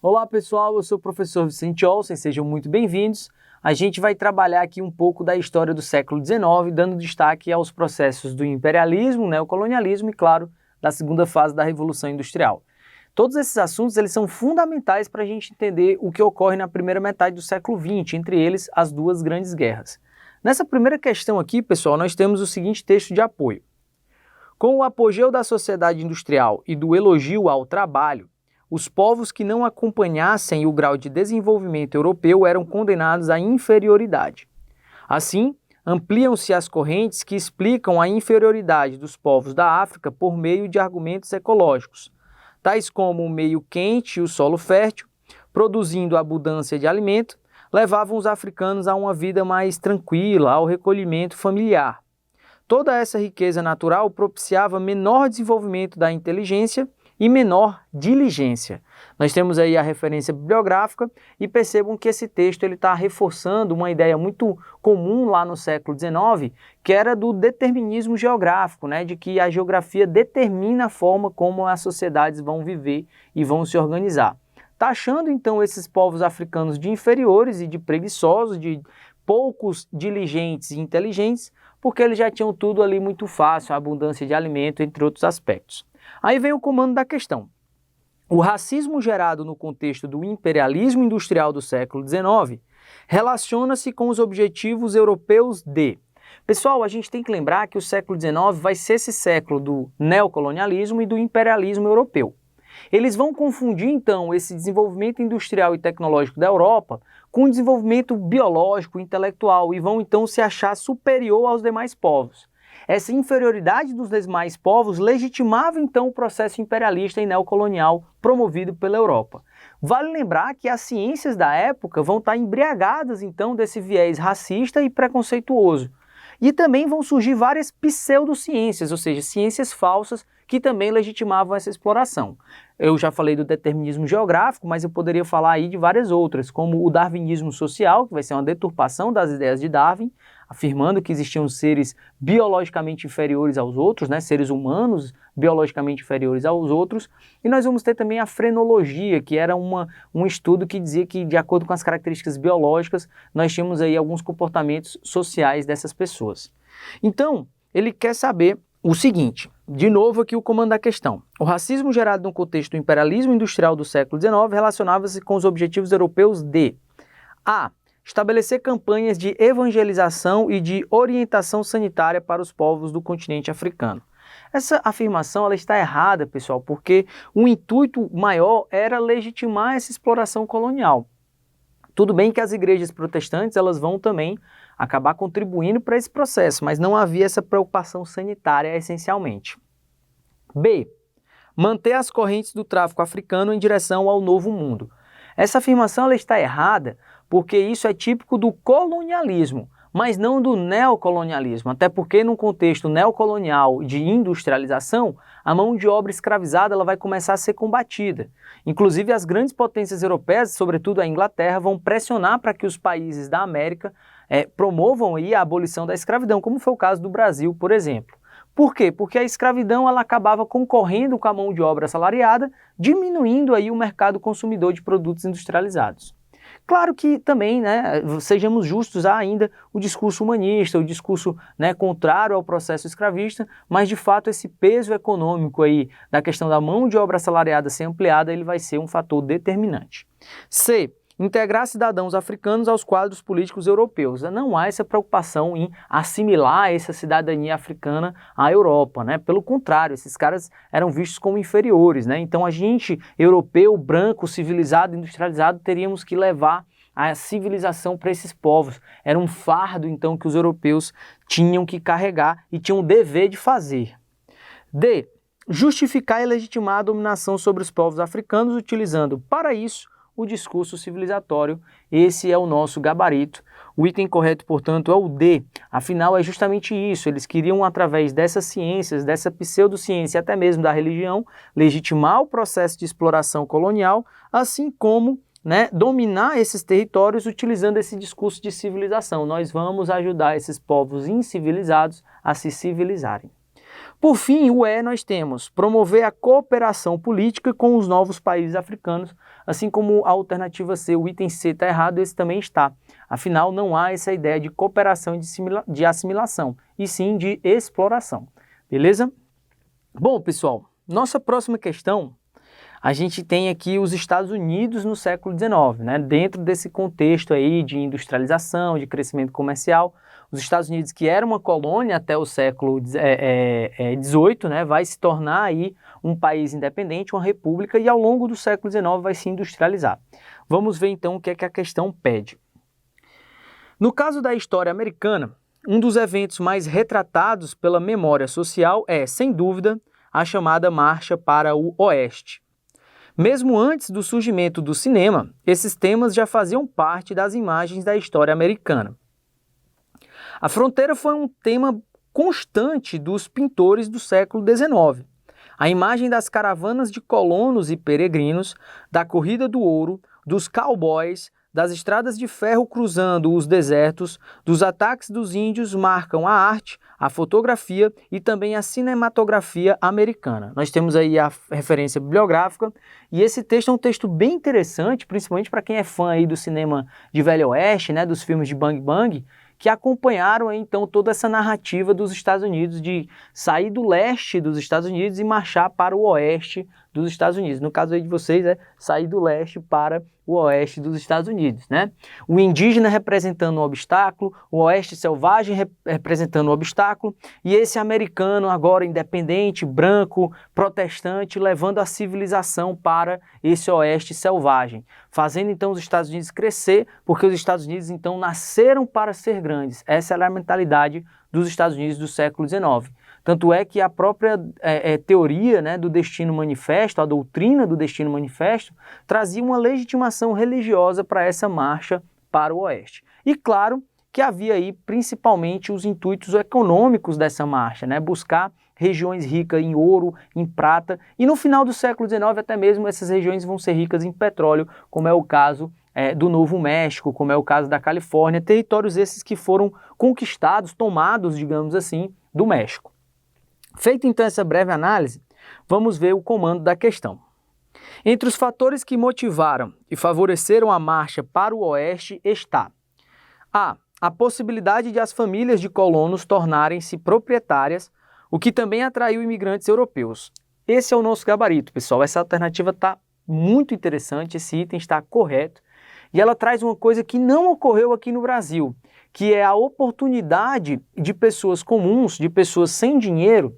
Olá pessoal, eu sou o professor Vicente Olsen, sejam muito bem-vindos. A gente vai trabalhar aqui um pouco da história do século XIX, dando destaque aos processos do imperialismo, neocolonialismo e, claro, da segunda fase da Revolução Industrial. Todos esses assuntos eles são fundamentais para a gente entender o que ocorre na primeira metade do século XX, entre eles as duas grandes guerras. Nessa primeira questão aqui, pessoal, nós temos o seguinte texto de apoio. Com o apogeu da sociedade industrial e do elogio ao trabalho, os povos que não acompanhassem o grau de desenvolvimento europeu eram condenados à inferioridade. Assim, ampliam-se as correntes que explicam a inferioridade dos povos da África por meio de argumentos ecológicos, tais como o meio quente e o solo fértil, produzindo abundância de alimento, levavam os africanos a uma vida mais tranquila, ao recolhimento familiar. Toda essa riqueza natural propiciava menor desenvolvimento da inteligência e menor diligência. Nós temos aí a referência bibliográfica e percebam que esse texto está reforçando uma ideia muito comum lá no século XIX, que era do determinismo geográfico, de que a geografia determina a forma como as sociedades vão viver e vão se organizar. Taxando então esses povos africanos de inferiores e de preguiçosos, de poucos diligentes e inteligentes, porque eles já tinham tudo ali muito fácil, a abundância de alimento, entre outros aspectos. Aí vem o comando da questão. O racismo gerado no contexto do imperialismo industrial do século XIX relaciona-se com os objetivos europeus de... Pessoal, a gente tem que lembrar que o século XIX vai ser esse século do neocolonialismo e do imperialismo europeu. Eles vão confundir, então, esse desenvolvimento industrial e tecnológico da Europa com o desenvolvimento biológico e intelectual e vão, então, se achar superior aos demais povos. Essa inferioridade dos demais povos legitimava, então, o processo imperialista e neocolonial promovido pela Europa. Vale lembrar que as ciências da época vão estar embriagadas, então, desse viés racista e preconceituoso. E também vão surgir várias pseudociências, ou seja, ciências falsas que também legitimavam essa exploração. Eu já falei do determinismo geográfico, mas eu poderia falar aí de várias outras, como o darwinismo social, que vai ser uma deturpação das ideias de Darwin, afirmando que existiam seres biologicamente inferiores aos outros, seres humanos biologicamente inferiores aos outros. E nós vamos ter também a frenologia, que era um estudo que dizia que, de acordo com as características biológicas, nós tínhamos aí alguns comportamentos sociais dessas pessoas. Então, ele quer saber o seguinte, de novo aqui o comando da questão. O racismo gerado no contexto do imperialismo industrial do século XIX relacionava-se com os objetivos europeus de a. Estabelecer campanhas de evangelização e de orientação sanitária para os povos do continente africano. Essa afirmação ela está errada, pessoal, porque o intuito maior era legitimar essa exploração colonial. Tudo bem que as igrejas protestantes elas vão também acabar contribuindo para esse processo, mas não havia essa preocupação sanitária essencialmente. B. Manter as correntes do tráfico africano em direção ao Novo Mundo. Essa afirmação ela está errada porque isso é típico do colonialismo, mas não do neocolonialismo, até porque num contexto neocolonial de industrialização, a mão de obra escravizada ela vai começar a ser combatida. Inclusive as grandes potências europeias, sobretudo a Inglaterra, vão pressionar para que os países da América promovam aí a abolição da escravidão, como foi o caso do Brasil, por exemplo. Por quê? Porque a escravidão ela acabava concorrendo com a mão de obra assalariada, diminuindo aí o mercado consumidor de produtos industrializados. Claro que também, sejamos justos, há ainda o discurso humanista, o discurso contrário ao processo escravista, mas de fato esse peso econômico aí da questão da mão de obra assalariada ser ampliada, ele vai ser um fator determinante. C. Integrar cidadãos africanos aos quadros políticos europeus. Não há essa preocupação em assimilar essa cidadania africana à Europa, Pelo contrário, esses caras eram vistos como inferiores, Então a gente, europeu, branco, civilizado, industrializado, teríamos que levar a civilização para esses povos. Era um fardo, então, que os europeus tinham que carregar e tinham o dever de fazer. D. Justificar e legitimar a dominação sobre os povos africanos, utilizando, para isso, o discurso civilizatório. Esse é o nosso gabarito. O item correto, portanto, é o D. Afinal, é justamente isso. Eles queriam, através dessas ciências, dessa pseudociência, até mesmo da religião, legitimar o processo de exploração colonial, assim como dominar esses territórios utilizando esse discurso de civilização. Nós vamos ajudar esses povos incivilizados a se civilizarem. Por fim, o E nós temos promover a cooperação política com os novos países africanos, assim como a alternativa C, o item C está errado, esse também está. Afinal, não há essa ideia de cooperação e de assimilação, e sim de exploração. Beleza? Bom, pessoal, nossa próxima questão, a gente tem aqui os Estados Unidos no século XIX, né? Dentro desse contexto aí de industrialização, de crescimento comercial, os Estados Unidos, que era uma colônia até o século XVIII, né? Vai se tornar aí um país independente, uma república, e ao longo do século XIX vai se industrializar. Vamos ver então o que é que a questão pede. No caso da história americana, um dos eventos mais retratados pela memória social é, sem dúvida, a chamada Marcha para o Oeste. Mesmo antes do surgimento do cinema, esses temas já faziam parte das imagens da história americana. A fronteira foi um tema constante dos pintores do século XIX. A imagem das caravanas de colonos e peregrinos, da corrida do ouro, dos cowboys, das estradas de ferro cruzando os desertos, dos ataques dos índios marcam a arte, a fotografia e também a cinematografia americana. Nós temos aí a referência bibliográfica e esse texto é um texto bem interessante, principalmente para quem é fã aí do cinema de Velho Oeste, né, dos filmes de Bang Bang, que acompanharam então toda essa narrativa dos Estados Unidos de sair do leste dos Estados Unidos e marchar para o oeste dos Estados Unidos. No caso aí de vocês é sair do leste para o oeste dos Estados Unidos, né? O indígena representando um obstáculo, o oeste selvagem representando um obstáculo, e esse americano agora independente, branco, protestante, levando a civilização para esse oeste selvagem, fazendo então os Estados Unidos crescer, porque os Estados Unidos então nasceram para ser grandes. Essa era a mentalidade dos Estados Unidos do século XIX. Tanto é que a própria teoria, né, do Destino Manifesto, a doutrina do Destino Manifesto, trazia uma legitimação religiosa para essa marcha para o Oeste. E claro que havia aí principalmente os intuitos econômicos dessa marcha, né, buscar regiões ricas em ouro, em prata, e no final do século XIX até mesmo essas regiões vão ser ricas em petróleo, como é o caso do Novo México, como é o caso da Califórnia, territórios esses que foram conquistados, tomados, digamos assim, do México. Feita então essa breve análise, vamos ver o comando da questão. Entre os fatores que motivaram e favoreceram a marcha para o Oeste está a possibilidade de as famílias de colonos tornarem-se proprietárias, o que também atraiu imigrantes europeus. Esse é o nosso gabarito, pessoal. Essa alternativa está muito interessante, esse item está correto, e ela traz uma coisa que não ocorreu aqui no Brasil, que é a oportunidade de pessoas comuns, de pessoas sem dinheiro,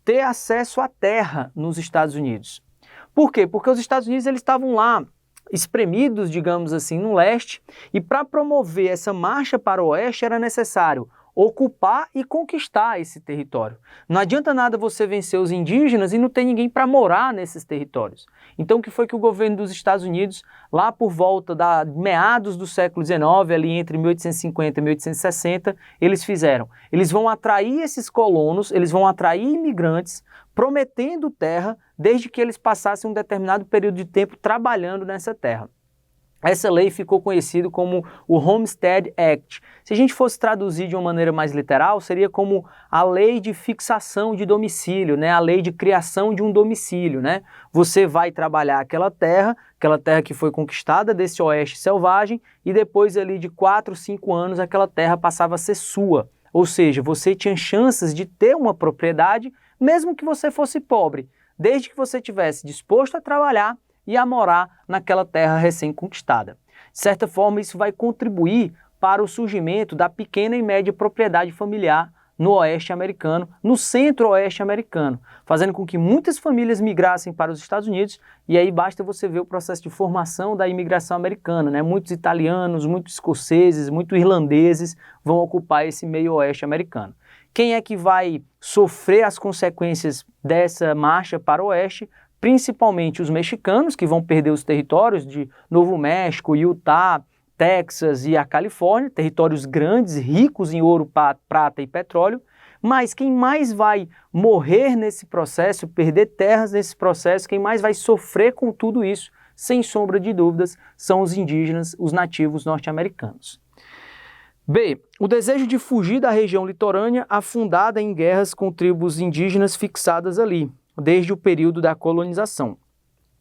ter acesso à terra nos Estados Unidos. Por quê? Porque os Estados Unidos eles estavam lá espremidos, digamos assim, no leste, e para promover essa marcha para o oeste era necessário ocupar e conquistar esse território. Não adianta nada você vencer os indígenas e não ter ninguém para morar nesses territórios. Então o que foi que o governo dos Estados Unidos, lá por volta da meados do século XIX, ali entre 1850 e 1860, eles fizeram? Eles vão atrair esses colonos, eles vão atrair imigrantes, prometendo terra, desde que eles passassem um determinado período de tempo trabalhando nessa terra. Essa lei ficou conhecida como o Homestead Act. Se a gente fosse traduzir de uma maneira mais literal, seria como a lei de fixação de domicílio, né? A lei de criação de um domicílio, né? Você vai trabalhar aquela terra que foi conquistada desse oeste selvagem, e depois ali de 4, 5 anos aquela terra passava a ser sua. Ou seja, você tinha chances de ter uma propriedade, mesmo que você fosse pobre, desde que você estivesse disposto a trabalhar e a morar naquela terra recém-conquistada. De certa forma, isso vai contribuir para o surgimento da pequena e média propriedade familiar no oeste americano, no centro-oeste americano, fazendo com que muitas famílias migrassem para os Estados Unidos, e aí basta você ver o processo de formação da imigração americana, né? Muitos italianos, muitos escoceses, muitos irlandeses vão ocupar esse meio-oeste americano. Quem é que vai sofrer as consequências dessa marcha para o oeste? Principalmente os mexicanos, que vão perder os territórios de Novo México, Utah, Texas e a Califórnia, territórios grandes, ricos em ouro, prata e petróleo, mas quem mais vai morrer nesse processo, perder terras nesse processo, quem mais vai sofrer com tudo isso, sem sombra de dúvidas, são os indígenas, os nativos norte-americanos. B. O desejo de fugir da região litorânea afundada em guerras com tribos indígenas fixadas ali, desde o período da colonização.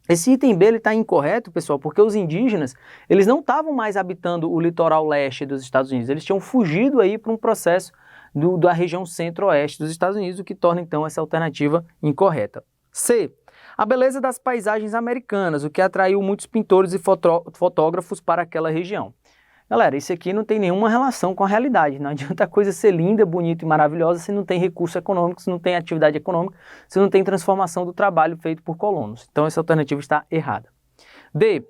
Esse item B está incorreto, pessoal, porque os indígenas eles não estavam mais habitando o litoral leste dos Estados Unidos, eles tinham fugido aí para um processo da região centro-oeste dos Estados Unidos, o que torna então essa alternativa incorreta. C. A beleza das paisagens americanas, o que atraiu muitos pintores e fotógrafos para aquela região. Galera, isso aqui não tem nenhuma relação com a realidade. Não adianta a coisa ser linda, bonita e maravilhosa se não tem recurso econômico, se não tem atividade econômica, se não tem transformação do trabalho feito por colonos. Então essa alternativa está errada. D.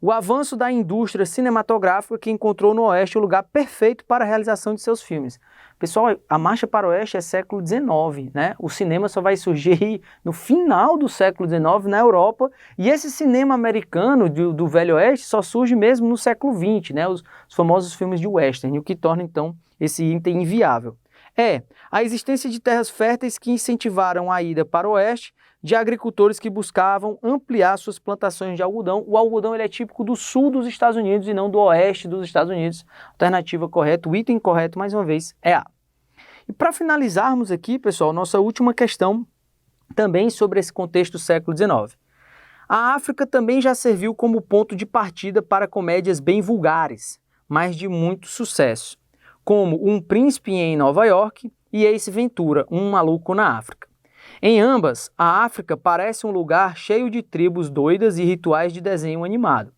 O avanço da indústria cinematográfica que encontrou no Oeste o lugar perfeito para a realização de seus filmes. Pessoal, a marcha para o Oeste é século XIX, né? O cinema só vai surgir no final do século XIX na Europa, e esse cinema americano do Velho Oeste só surge mesmo no século XX, né? Os famosos filmes de western, o que torna então esse item inviável. A existência de terras férteis que incentivaram a ida para o Oeste de agricultores que buscavam ampliar suas plantações de algodão. O algodão ele é típico do sul dos Estados Unidos e não do oeste dos Estados Unidos. Alternativa correta, o item correto, mais uma vez, é A. E para finalizarmos aqui, pessoal, nossa última questão também sobre esse contexto do século XIX. A África também já serviu como ponto de partida para comédias bem vulgares, mas de muito sucesso, como Um Príncipe em Nova York e Ace Ventura, Um Maluco na África. Em ambas, a África parece um lugar cheio de tribos doidas e rituais de desenho animado.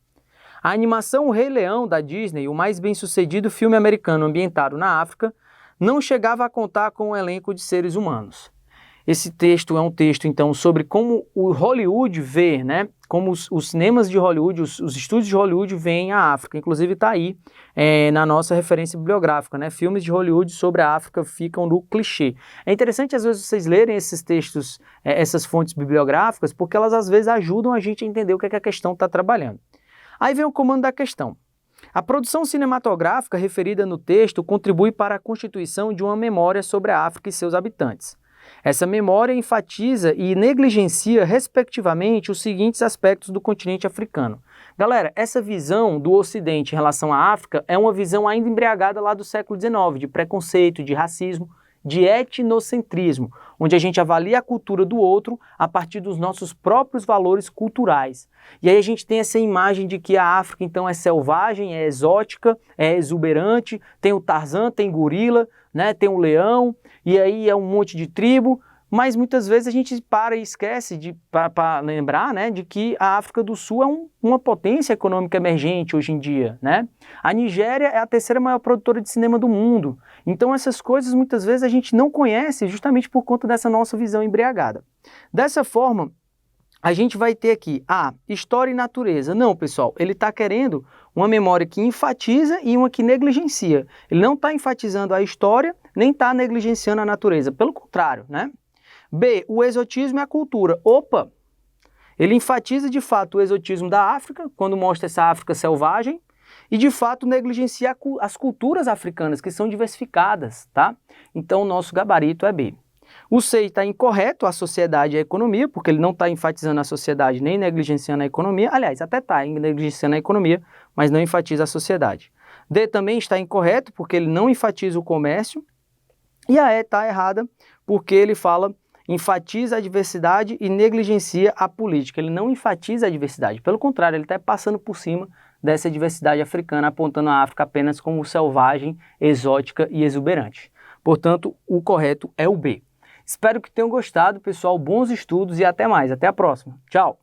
A animação O Rei Leão da Disney, o mais bem-sucedido filme americano ambientado na África, não chegava a contar com um elenco de seres humanos. Esse texto é um texto, então, sobre como o Hollywood vê, né? Como os cinemas de Hollywood, os estúdios de Hollywood veem a África. Inclusive está aí na nossa referência bibliográfica, né? Filmes de Hollywood sobre a África ficam no clichê. É interessante, às vezes, vocês lerem esses textos, essas fontes bibliográficas, porque elas, às vezes, ajudam a gente a entender o que é que a questão está trabalhando. Aí vem o comando da questão. A produção cinematográfica referida no texto contribui para a constituição de uma memória sobre a África e seus habitantes. Essa memória enfatiza e negligencia, respectivamente, os seguintes aspectos do continente africano. Galera, essa visão do Ocidente em relação à África é uma visão ainda embriagada lá do século XIX, de preconceito, de racismo, de etnocentrismo, onde a gente avalia a cultura do outro a partir dos nossos próprios valores culturais. E aí a gente tem essa imagem de que a África, então, é selvagem, é exótica, é exuberante, tem o Tarzan, tem gorila, né, tem o leão, e aí é um monte de tribo, mas muitas vezes a gente para e esquece para lembrar, né, de que a África do Sul é uma potência econômica emergente hoje em dia, né? A Nigéria é a terceira maior produtora de cinema do mundo. Então essas coisas muitas vezes a gente não conhece justamente por conta dessa nossa visão embriagada. Dessa forma, a gente vai ter aqui história e natureza. Não, pessoal, ele está querendo uma memória que enfatiza e uma que negligencia. Ele não está enfatizando a história, nem está negligenciando a natureza. Pelo contrário, né? B, o exotismo e a cultura. Opa! Ele enfatiza de fato o exotismo da África, quando mostra essa África selvagem, e de fato negligencia as culturas africanas, que são diversificadas, tá? Então o nosso gabarito é B. O C está incorreto, a sociedade e a economia, porque ele não está enfatizando a sociedade nem negligenciando a economia. Aliás, até está negligenciando a economia, mas não enfatiza a sociedade. D também está incorreto, porque ele não enfatiza o comércio. E a E está errada, porque ele enfatiza a diversidade e negligencia a política. Ele não enfatiza a diversidade, pelo contrário, ele está passando por cima dessa diversidade africana, apontando a África apenas como selvagem, exótica e exuberante. Portanto, o correto é o B. Espero que tenham gostado, pessoal. Bons estudos e até mais. Até a próxima. Tchau!